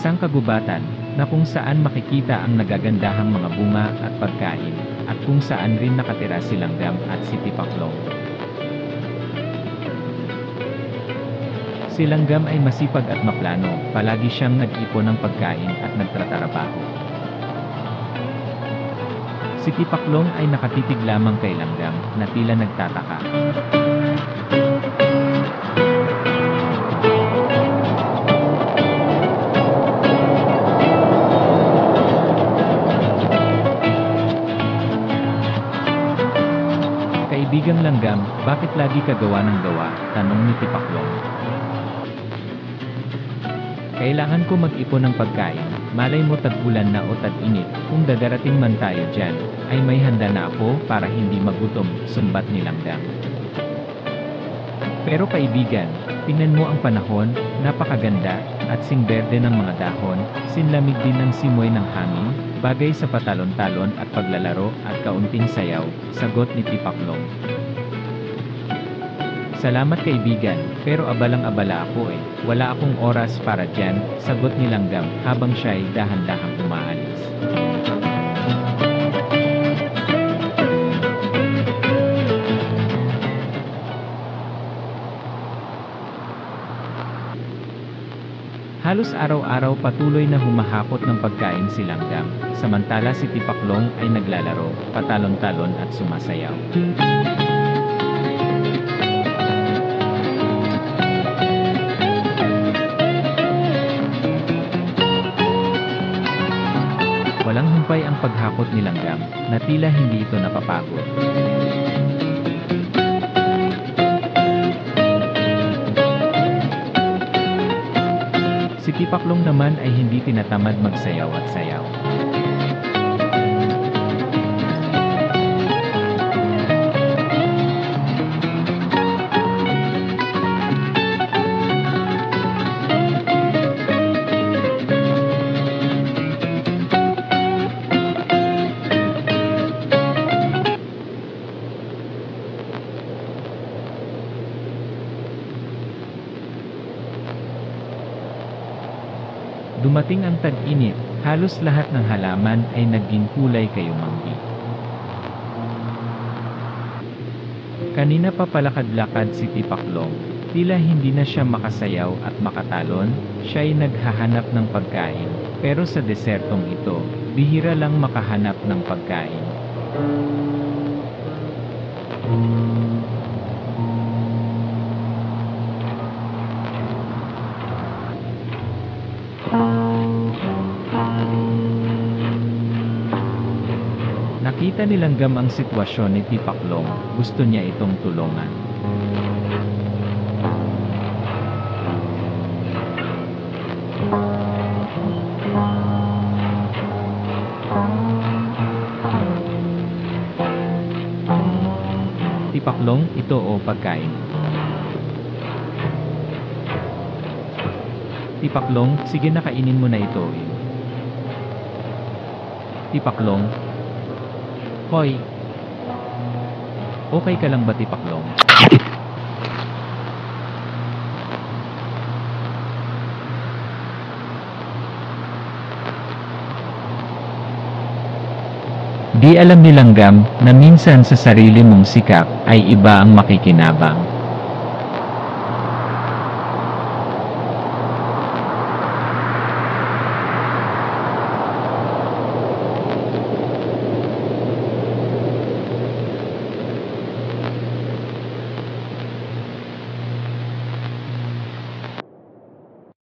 Isang kagubatan na kung saan makikita ang nagagandahang mga bunga at pagkain, at kung saan rin nakatira si Langgam at si Tipaklong. Si Langgam ay masipag at maplano, palagi siyang nag-ipon ng pagkain at nagtatrabaho. Si Tipaklong ay nakatitig lamang kay Langgam na tila nagtataka. Kaibigang Langgam, bakit lagi ka gawa ng gawa? Tanong ni Tipaklong. Kailangan ko mag-ipon ng pagkain, malay mo tag-ulan na o tag-init, kung dadarating man tayo dyan, ay may handa na ako para hindi magutom, sumbat ni Langgam. Pero kaibigan, tingnan mo ang panahon, napakaganda, at singberde ng mga dahon, sinlamig din ng simoy ng hangin, bagay sa patalon-talon at paglalaro at kaunting sayaw, sagot ni Tipaklong. Salamat kaibigan, pero abalang-abala ako eh. Wala akong oras para dyan, sagot ni Langgam habang siya'y dahan-dahang umaalis. Halos araw-araw patuloy na humahakot ng pagkain si Langgam, samantala si Tipaklong ay naglalaro, patalon-talon at sumasayaw. Walang humpay ang paghakot ni Langgam, na tila hindi ito napapagod. Si Tipaklong naman ay hindi tinatamad magsayaw at sayaw. Dumating ang tag-init, halos lahat ng halaman ay naging kulay kayumanggi. Kanina pa palakad-lakad si Tipaklong, tila hindi na siya makasayaw at makatalon, siya'y naghahanap ng pagkain, pero sa desertong ito, bihira lang makahanap ng pagkain. Nakita ni Langgam ang sitwasyon ni Tipaklong, gusto niya itong tulungan. Tipaklong, ito o pagkain. Tipaklong, sige na kainin mo na ito eh. Tipaklong, hoy! Okay ka lang ba Tipaklong? Di alam ni Langgam na minsan sa sarili mong sikap ay iba ang makikinabang.